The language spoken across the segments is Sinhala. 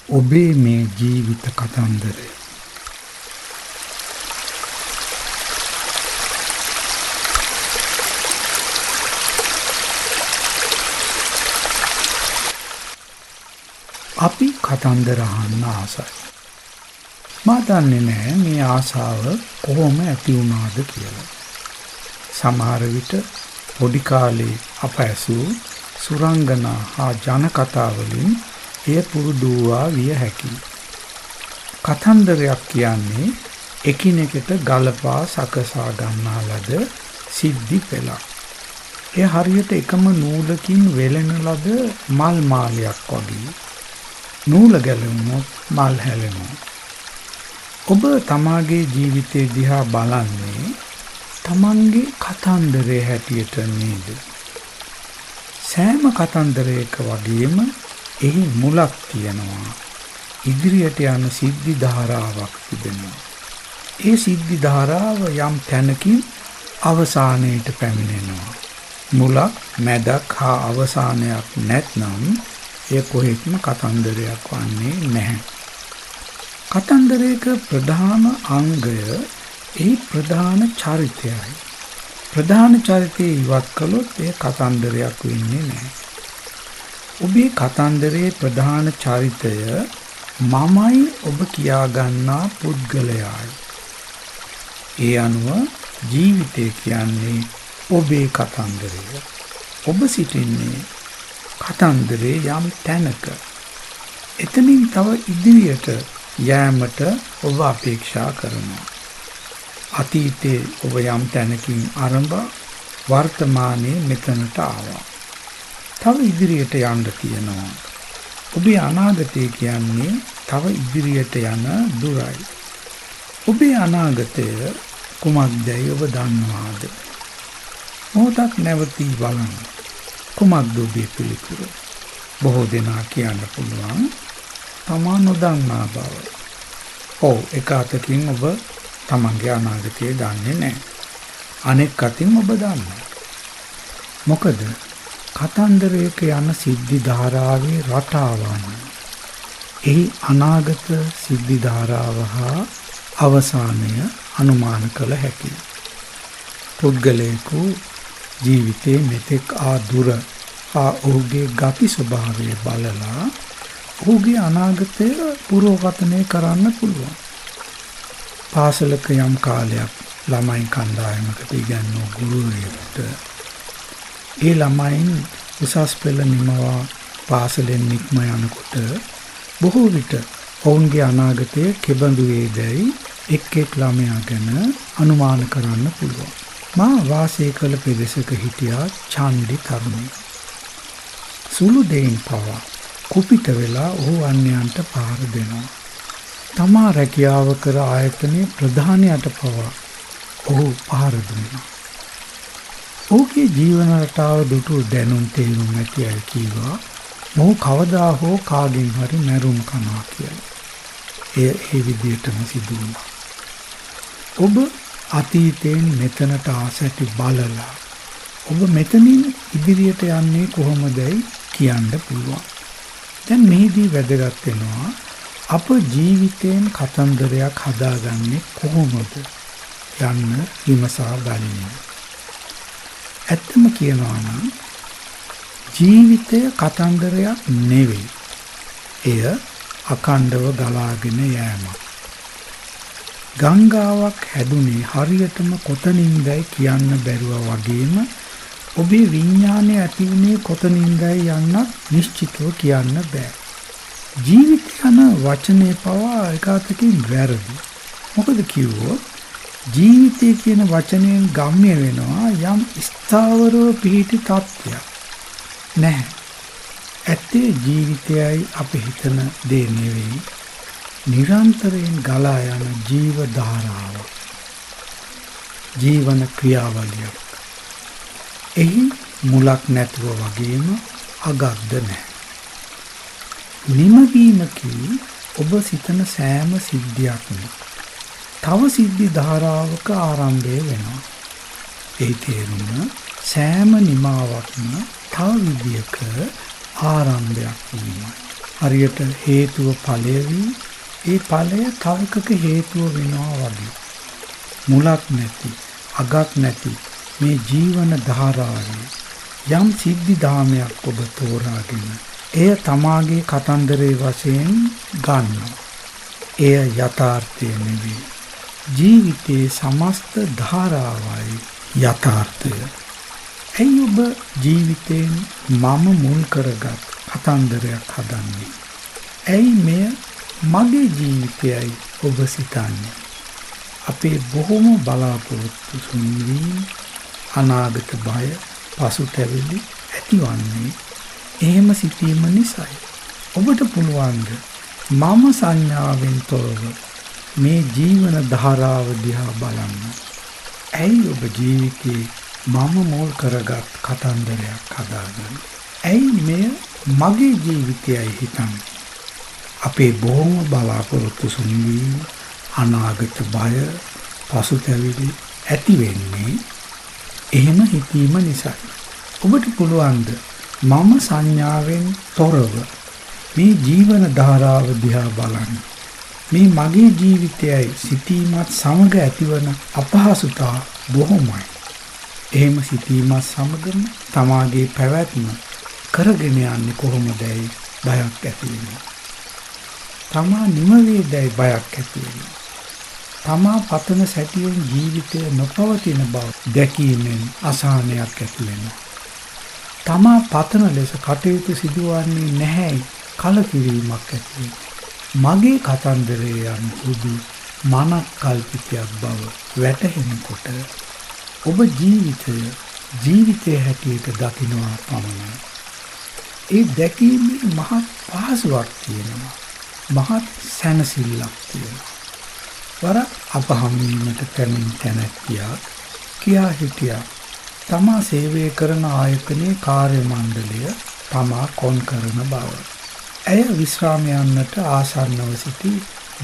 ඔබේ මේ ජීවිත කතන්දරය. අපි කතන්දර අහන්න ආසයි. මා දන්නේ නැහැ මේ ආසාව කොහොම ඇති වුණාද කියලා. සමහර විට පොඩි කාලේ අප ඇසූ සුරංගනා හා ජනකතා වලින් එය පුරුදුවා විය හැකියි. කතන්දරයක් කියන්නේ එකිනෙකට ගලපා සකසා ගන්නා ලද සිද්ධි පෙළක්. එය හරියට එකම නූලකින් වෙලෙන ලද මල් මාලයක් වගේ. නූල ගැලවුණොත් මල් හැලෙනවා. ඔබ තමාගේ ජීවිතය දිහා බලන්නේ තමන්ගේ කතන්දරයේ හැටියට නේද? සෑම කතන්දරයක වගේම එහි මුලක් තියෙනවා. ඉදිරියට යන සිද්ධි ධාරාවක් තිබෙනවා. ඒ සිද්ධි ධාරාව යම් තැනකින් අවසානයට පැමිණෙනවා. මුලක්, මැදක් හා අවසානයක් නැත්නම් එය කොහෙත්ම කතන්දරයක් වන්නේ නැහැ. කතන්දරයක ප්‍රධාන අංගය එහි ප්‍රධාන චරිතයයි. ප්‍රධාන චරිතය ඉවත් කළොත් එය කතන්දරයක් වෙන්නේ නැහැ. ඔබේ කතන්දරයේ ප්‍රධාන චරිතය මමයි ඔබ කියාගන්නා පුද්ගලයායි. ඒ අනුව ජීවිතය කියන්නේ ඔබේ කතන්දරය. ඔබ සිටින්නේ කතන්දරේ යම් තැනක. එතනින් තව ඉදිරියට යෑමට ඔබ අපේක්ෂා කරනවා. අතීතයේ ඔබ යම් තැනකින් ආරම්භ වර්තමානයේ මෙතනට ආවා. තව ඉදිරියට යන්න තියෙනවා. ඔබේ අනාගතය කියන්නේ තව ඉදිරියට යන දුරයි. ඔබේ අනාගතය කුමක්දයි ඔබ දන්නවාද? මොහොතක් නැවතී බලන්න. කුමක්ද ඔබේ පිළිතුර? බොහෝ දෙනා කියන්න පුළුවන් තමා නොදන්නා බව. ඔව්, එක අතකින් ඔබ තමන්ගේ අනාගතය දන්නේ නැහැ. අනෙක් අතින් ඔබ දන්නවා. මොකද කතන්දරයක යන සිද්ධි ධාරාවේ රටාවන් එහි අනාගත සිද්ධි ධාරාව හා අවසානය අනුමාන කළ හැකියි. පුද්ගලයෙකු ජීවිතයේ මෙතෙක් දුර හා ඔහුගේ ගති ස්වභාවය බලලා ඔහුගේ අනාගතය පුරෝගතනය කරන්න පුළුවන්. පාසලක යම් කාලයක් ළමයි කණ්ඩායමකට ඉගැන්වූ ගුරුවරයෙකුට ඒ ළමයින් උසස් පෙළ නිමවා පාසලෙන් නික්ම යනකොට බොහෝ විට ඔවුන්ගේ අනාගතය කෙබඳු වේදැයි එක් ළමයා ගැන අනුමාන කරන්න පුළුවන්. මා වාසය කළ පෙදෙසක හිටියා චාන්ඩි තරුණිය. සුළු දෙයින් පවා කුපිත වෙලා ඔහු අන්‍යයන්ට පහර දෙනවා. තමා රැකියාව කර ආයතනයේ ප්‍රධානයට පවා ඔහු පහර දුන්නා. ඔහුගේ ජීවන රටාව දුටු දැනුම් තේරුම් ඇති අය කීවා ඔහු කවදා හෝ කාගෙන් හරි මැරුම් කනවා කියලා. එය ඒ විදිහටම සිදු වුණා. ඔබ අතීතයෙන් මෙතනට ආසැටි බලලා ඔබ මෙතනින් ඉදිරියට යන්නේ කොහොමදයි කියන්න පුළුවන්. දැන් මෙහිදී වැදගත් වෙනවා අප ජීවිතයෙන් කතන්දරයක් හදාගන්නේ කොහොමද යන්න විමසා බලන්න. ඇත්තම කියනවා නම් ජීවිතය කතන්දරයක් නෙවෙයි. එය අකණ්ඩව ගලාගෙන යෑමක්. ගංගාවක් හැදුනේ හරියටම කොතනින්දයි කියන්න බැරුව වගේම ඔබේ විඥානය ඇති වුණේ කොතනින්දයි යන්නත් නිශ්චිතව කියන්න බෑ. ජීවිතය යන වචනේ පවා එකwidehatකින් වැරදි. මොකද කිව්වොත් ජීවිතය කියන වචනයෙන් ගම්ම්‍ය වෙනවා යම් ස්ථාවරව පිහිටි තත්ත්වයක්. නැහැ. ඇත්තේ ජීවිතයයි අපි හිතන දේ නෙවෙයි. නිරන්තරයෙන් ගලා යන ජීව ධාරාවක්. ජීවන ක්‍රියාවලියක්. එහි මුලක් නැතුව වගේම අගක්ද නැහැ. නිමවීමකී ඔබ සිතන සෑම සිද්ධියක්ම තව සිද්ධි ධාරාවක ආරම්භය වෙනවා. ඒ තේරුම සෑම නිමාවක්ම තව විදියක ආරම්භයක් වීමයි. හරියට හේතුව ඵලය වී ඒ ඵලය තව එකක හේතුව වෙනවා වගේ. මුලක් නැති, අගක් නැති මේ ජීවන ධාරාවේ යම් සිද්ධි ධාමයක් ඔබ තෝරාගෙන එය තමාගේ කතන්දරේ වශයෙන් ගන්නවා. එය යථාර්ථය නෙවෙයි. ජීවිතයේ සමස්ත ධාරාවයි යථාර්ථය. ඇයි ඔබ ජීවිතයෙන් මම මුල් කරගත් කතන්දරයක් හදන්නේ? ඇයි මෙය මගේ ජීවිතයයි ඔබ සිතන්නේ? අපේ බොහොම බලාපොරොත්තු සුන්වීම, අනාගත බය, පසුතැවිලි ඇතිවන්නේ එහෙම සිතීම නිසායි. ඔබට පුළුවන්ද මම සංඥාවෙන් තොරව මේ ජීවන ධාරාව දිහා බලන්න? ඇයි ඔබ ජීවිතේ මම මුල් කරගත් කතන්දරයක් හදාගන්නේ? ඇයි මෙය මගේ ජීවිතයයි හිතන්නේ? අපේ බොහොම බලාපොරොත්තු සුන්වීම, අනාගත බය, පසුතැවිලි ඇති වෙන්නේ එහෙම හිතීම නිසායි. ඔබට පුළුවන්ද මම සංඥාවෙන් තොරව මේ ජීවන ධාරාව දිහා බලන්න? මේ මගේ ජීවිතයයි සිතීමත් සමග ඇතිවන අපහසුතා බොහොමයි. එහෙම සිතීමත් සමගම තමාගේ පැවැත්ම කරගෙන යන්නේ කොහොමදයි බයක් ඇති වෙනවා. තමා නිමවේදයි බයක් ඇති වෙනවා. තමා පතන සැටියෙන් ජීවිතය නොපවතින බව දැකීමෙන් අසහනයක් ඇති වෙනවා. තමා පතන ලෙස කටයුතු සිදුවන්නේ නැහැ කලකිරීමක් ඇති වෙනවා. මගේ කතන්දරය යන හුදු මනක් කල්පිතයක් බව වැටහෙනකොට ඔබ ජීවිතයේ හැටියට දකිනවා පමණයි. ඒ දැකීමේ මහත් පහසුවක් තියෙනවා. මහත් සැනසෙල්ලක් තියෙනවා. වර අපහම්වීමට කැමින් තැනැත්තියා කියා හිටියා තමා සේවය කරන ආයතනයේ කාර්ය මණ්ඩලය තමා කොන් කරන බව. ඇය විශ්‍රාම යන්නට ආසන්නව සිටි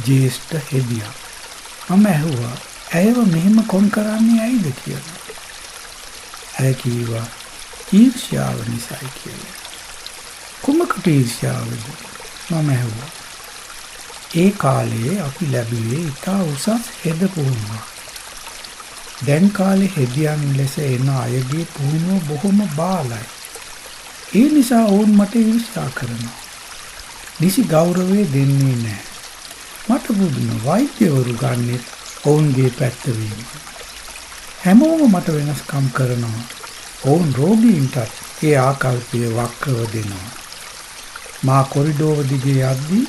ජ්‍යෙෂ්ඨ හෙදියක්. මම ඇහුවා ඇයව මෙහෙම කොන් කරන්නේ ඇයිද කියලා. ඇය කිව්වා ඊර්ෂ්‍යාව නිසායි කියලා. කුමකට ඊර්ෂ්‍යාවද? මම ඇහුවා. ඒ කාලේ අපි ලැබුවේ ඉතා උසස් හෙද පුහුණුවක්. දැන් කාලේ හෙදියන් ලෙස එන අයගේ පුහුණුව බොහොම බාලයි. ඒ නිසා ඔවුන් මට ඊර්ෂ්‍යා කරනවා. නිසි ගෞරවය දෙන්නේ නැහැ. මට බුදුන වෛද්‍යවරු ගන්නෙ ඔවුන්ගේ පැත්ත වීම. හැමෝම මට වෙනස්කම් කරනවා. ඔවුන් රෝගීන්ට ඒ ආකල්පය වක්‍රව දෙනවා. මා කොරිඩෝව දිගේ යද්දී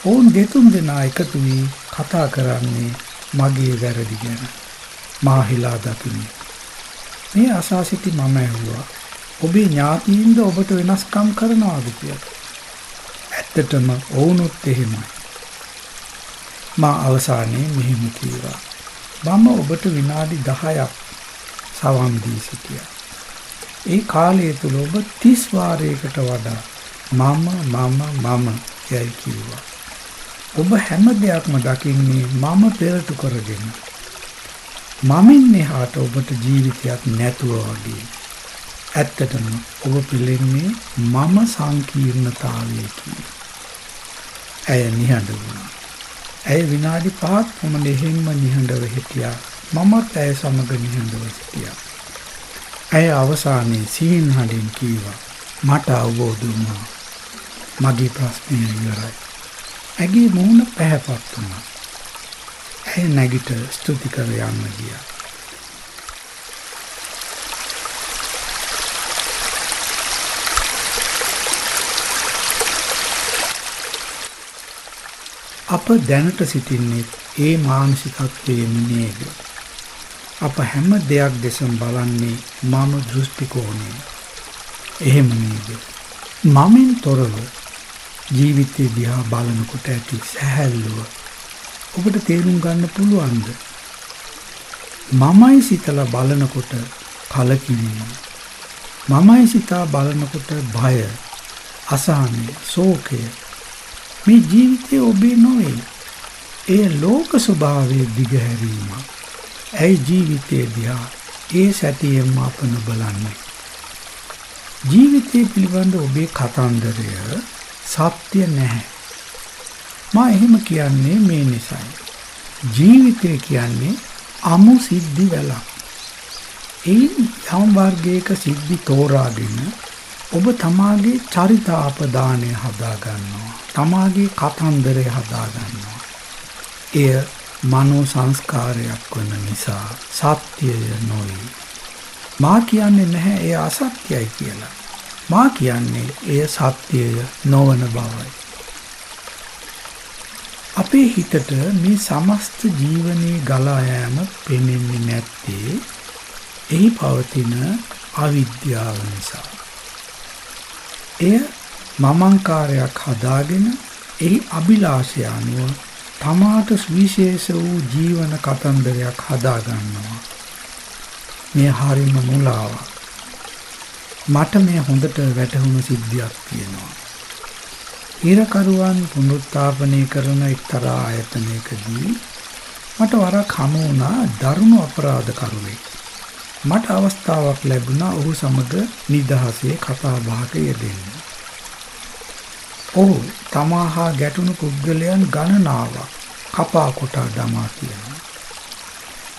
ඔවුන් දෙතුන් දෙනා එකතු වී කතා කරන්නේ මගේ වැරදි ගැන. මා හිලා දකිමි. මේ අසා සිටි මම ඇහුවා ඔබේ ඥාතීන්ද ඔබට වෙනස්කම් කරනවාද කියලා. ඇත්තටම ඔවුනුත් එහෙමයි. මා අවසානයේ මෙහෙම කිව්වා. මම ඔබට විනාඩි 10ක් සවන් දී සිටියා. ඒ කාලය තුල ඔබ 30 වාරයකට වඩා මම යයි කිව්වා. ඔබ හැම දෙයක්ම දකින්නේ මම පෙරටු කරගෙන. මමින් එහාට ඔබට ජීවිතයක් නැතුව වගේ. ඇත්තටම ඔබ පිළිෙන්නේ මම සංකීර්ණතාවයකි. ඇය නිහඬ වුණා. ඇය විනාඩි 5ක් පමණ එහෙම්ම නිහඬව හිටියා. මමත් ඇය සමග නිහඬව සිටියා. ඇය අවසානයේ සිහින් හඬින් කීවා මට අවබෝධ වුණා. මගේ ප්‍රශ්නය ඉවරයි. ඇගේ මූණ පැහැපත් වුණා. ඇය නැගිට ස්තුති කර යන්න ගියා. අප දැනට සිටින්නේ ඒ මානසිකත්වයේ නේද? අප හැම දෙයක් දෙසම බලන්නේ මම දෘෂ්ටි කෝණයෙන්. එහෙම නේද? මමෙන් තොරව ජීවිතය දිහා බලනකොට ඇති සැහැල්ලුව ඔබට තේරුම් ගන්න පුළුවන්ද? මමයි සිතලා බලනකොට කලකිරීම, මමයි සිතා බලනකොට භය, අසහනය, ශෝකය. මේ ජීවිතය ඔබේ නොවේ. එය ලෝක ස්වභාවයේ දිගහැරීමක්. ඇයි ජීවිතය දිහා ඒ සැටියෙන්ම අපන බලන්නේ? ජීවිතය පිළිබඳ ඔබේ කතන්දරය සත්‍ය නැහැ. මා එහෙම කියන්නේ මේ නිසායි. ජීවිතය කියන්නේ අමු සිද්ධි වලක්. ඒ යම් වර්ගයක සිද්ධි තෝරාගෙන ඔබ තමාගේ චරිතාපදානය හදා ගන්නවා. තමාගේ කතන්දරය හදා ගන්නවා. එය මනෝ සංස්කාරයක් වන නිසා සත්‍යය නොවේ. මා කියන්නේ නැහැ එය අසත්‍යයි කියලා. මා කියන්නේ එය සත්‍යය නොවන බවයි. අපේ හිතට මේ සමස්ත ජීවනයේ ගලා යෑම පෙනෙන්නේ නැත්තේ එහි පවතින අවිද්‍යාව නිසා. එය මමංකාරයක් හදාගෙන එහි අභිලාෂය අනුව තමාට සුවිශේෂ වූ ජීවන කතන්දරයක් හදා ගන්නවා. මේ හරිම මුලාවක්. මට මේ හොඳට වැටහුණු සිද්ධියක් තියෙනවා. ඊරකරුවන් පුනරුත්ථාපනය කරන එක්තරා ආයතනයකදී මට වරක් හමු වුණා දරුණු අපරාධකරුවෙක්. මට අවස්ථාවක් ලැබුණා ඔහු සමග නිදහසේ කතා බහක යෙදෙන්න. ඔහු තමා හා ගැටුණු පුද්ගලයන් ගණනාවක් කපා කොටා දමා තියෙනවා.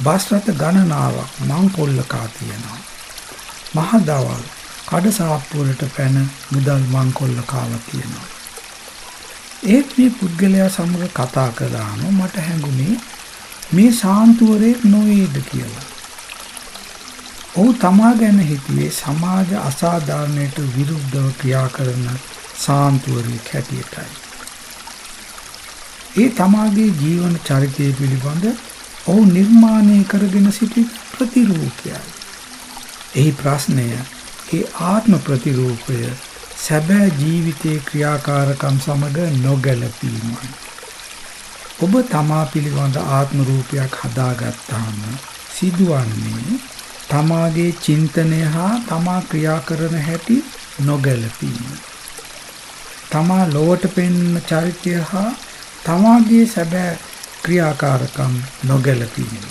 බස් රථ ගණනාවක් මංකොල්ලකා තියෙනවා. මහදවල් කඩ සාප්පුවලට පැන මුදල් මංකොල්ල කාලා තියෙනවා. ඒත් මේ පුද්ගලයා සමග කතා කළාම මට හැඟුණේ මේ සාන්තුවරයෙක් නොවේද කියලා. ඔහු තමා ගැන හිතුවේ සමාජ අසාධාරණයට විරුද්ධව ක්‍රියා කරන සාන්තුවරයෙක් හැටියටයි. ඒ තමාගේ ජීවන චරිතය පිළිබඳ ඔහු නිර්මාණය කරගෙන සිටි ප්‍රතිරූපයයි. එහි ප්‍රශ්නය ඒ ආත්ම ප්‍රතිරූපය සැබෑ ජීවිතයේ ක්‍රියාකාරකම් සමග නොගැලපීමයි. ඔබ තමා පිළිබඳ ආත්ම රූපයක් හදාගත්තාම සිදුවන්නේ තමාගේ චින්තනය හා තමා ක්‍රියා කරන හැටි නොගැලපීම. තමා ලොවට පෙනෙන චරිතය හා තමාගේ සැබෑ ක්‍රියාකාරකම් නොගැලපීම.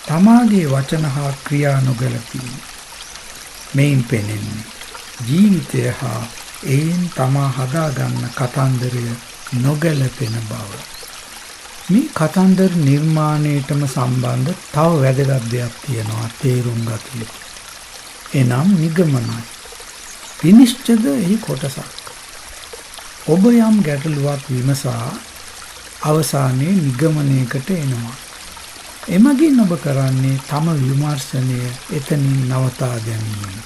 තමාගේ වචන හා ක්‍රියා නොගැලපීම. මෙයින් පෙනෙන්නේ ජීවිතය හා එයින් තමා හදාගන්න කතන්දරය නොගැලපෙන බව. මේ කතන්දර නිර්මාණයටම සම්බන්ධ තව වැදගත් දෙයක් තියෙනවා තේරුම් ගත යුතු. එනම් නිගමනයි. විනිශ්චයද එහි කොටසක්. ඔබ යම් ගැටලුවක් විමසා අවසානයේ නිගමනයකට එනවා. එමගින් ඔබ කරන්නේ තම විමර්ශනය එතනින් නවතා දැමීම.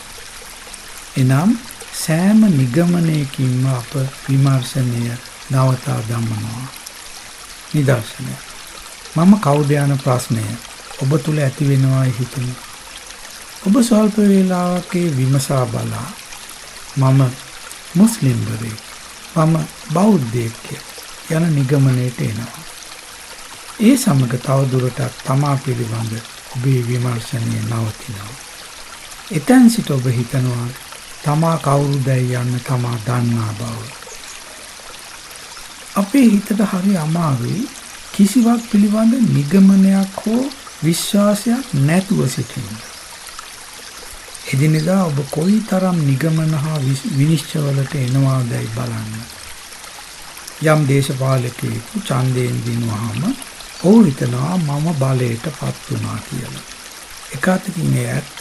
එනම් සෑම නිගමනයකින්ම අප විමර්ශනය නවතා දමනවා. නිදර්ශනය. මම කවුද යන ප්‍රශ්නය ඔබ තුල ඇති වෙනවා හිතමු. ඔබ ස්වල්ප වේලාවක විමසා බලා මම මුස්ලිම්වරයෙක්, මම බෞද්ධයෙක් යන නිගමනයට එනවා. ඒ සමග තවදුරටත් තමා පිළිබඳ ඔබේ විමර්ශනය නවතිනවා. එතෙන් සිට ඔබ හිතනවා තමා කවුරුදැයි යන්න තමා දන්නා බව. අපේ හිතට හරි අමාරුයි කිසිවක් පිළිබඳ නිගමනයක් හෝ විශ්වාසයක් නැතුව සිටින්න. එදිනෙදා ඔබ කොයිතරම් නිගමන හා විනිශ්චයවලට එනවාදයි බලන්න. යම් දේශපාලකයෙකු ඡන්දයෙන් දිනුවාම ඔහු හිතනවා මම බලයට පත් වුණා කියලා. එක අතකින් ඒ ඇත්ත.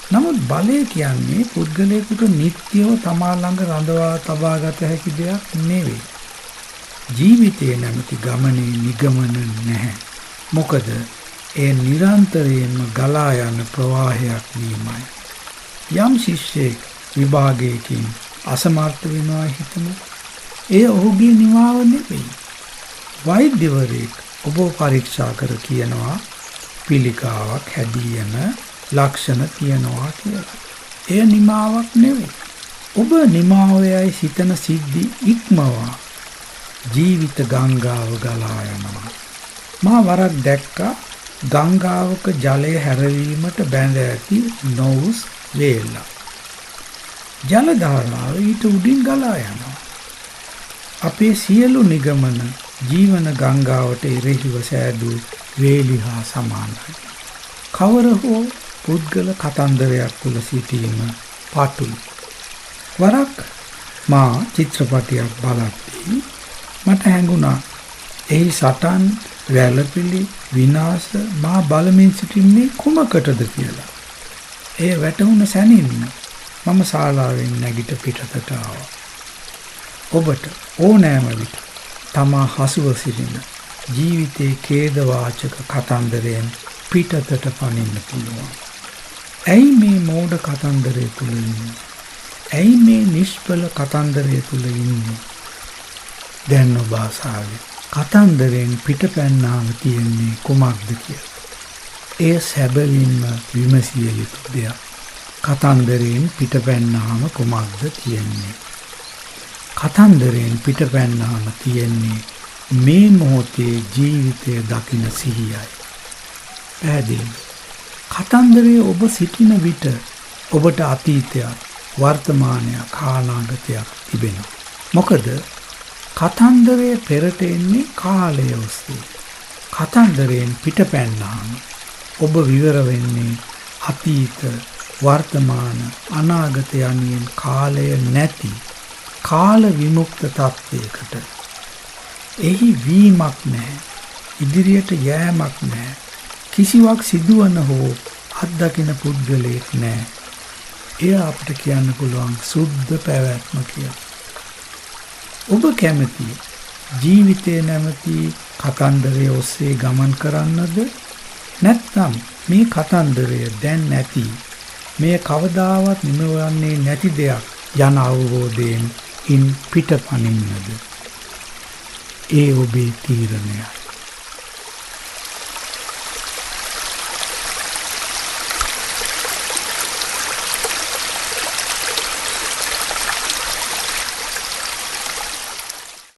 නමුත් බලය කියන්නේ පුද්ගලයෙකුට නිත්‍යව තමා ළඟ රඳවා තබා ගත හැකි දෙයක් නෙවෙයි. ජීවිතයේ නැමැති ගමනේ නිගමන නැහැ. මොකද ඒ නිරන්තරයෙන්ම ගලා යන ප්‍රවාහයක් වීමයි. යම් ශිෂ්‍යයෙක් විභාගයකින් අසමර්ථ වෙනවා හිතමු. ඒ ඔහුගේ නිමාව නෙවෙයි. වෛද්‍යවරයෙක් ඔබ පරීක්ෂා කර කියනවා පිළිකාවක් හැදී යන ලක්ෂණ තියනවා කියලා. එය නිමාවක් නෙවෙයි. ඔබ නිමාවයයි සිතන සිද්ධි ඉක්මවා ජීවිත ගංගාව ගලා යනවා. මා වරක් දැක්කා ගංගාවක ජලය හැරවීමට බැඳ ඇති නොඋස් වේල. ජල ධාරාව ඊට උඩින් ගලා යනවා. අපේ සියලු නිගමන ජීවන ගංගාවට එරෙහිව සෑදූ වේලි හා සමානයි. කවර හෝ පුද්ගල කතන්දරයක් තුළ සිටීම පටුයි. වරක් මා චිත්‍රපටයක් බලද්දී මට හැඟුණා එහි සටන් වැළපිලි විනාශ මා බලමින් සිටින්නේ කුමකටද කියලා. එය වැටහුණ සැනින්ම මම ශාලාවෙන් නැගිට පිටතට ආවා. ඔබට ඕනෑම විට තමා හසුව සිටින ජීවිතයේ ඛේදවාචක කතන්දරයෙන් පිටතට පනින්න පුළුවන්. ඇයි මේ මෝඩ කතන්දරය තුල ඉන්නේ? ඇයි මේ නිෂ්ඵල කතන්දරය තුල ඉන්නේ? දැන් ඔබ ආසාවේ කතන්දරයෙන් පිටපැන්නාම තියෙන්නේ කුමක්ද කියලා. එය සැබවින්ම විමසිය යුතු දෙයක්. කතන්දරයෙන් පිටපැන්නාම කුමක්ද තියෙන්නේ? කතන්දරයෙන් පිටපැන්නාම තියෙන්නේ මේ මොහොතේ ජීවිතය දකින සිහියයි. පැහැදිලිද? කතන්දරයේ ඔබ සිටින විට ඔබට අතීතයක්, වර්තමානයක්, අනාගතයක් තිබෙනවා. මොකද කතන්දරයේ පෙරට එන්නේ කාලය ඔස්සේ. කතන්දරයෙන් පිටපැන්නාම ඔබ විවර වෙන්නේ අතීත, වර්තමාන, අනාගත යනුවෙන් කාලය නැති කාල විමුක්ත තත්වයකට. එහි වීමක් නැහැ. ඉදිරියට යෑමක් නැහැ. කිසිවක් සිදුවන හෝ අත්දකින පුද්ගලයෙක් නැහැ. එය අපිට කියන්න පුළුවන් සුද්ධ පැවැත්ම කියලා. ඔබ කැමති ජීවිතේ නැමැති කතන්දරය ඔස්සේ ගමන් කරන්නද? නැත්නම් මේ කතන්දරය දැන් නැති, මේ කවදාවත් නිමවන්නේ නැති දෙයක් යන අවබෝධයෙන් ඉන් පිටපනින්නද? ඒ ඔබේ තීරණයයි.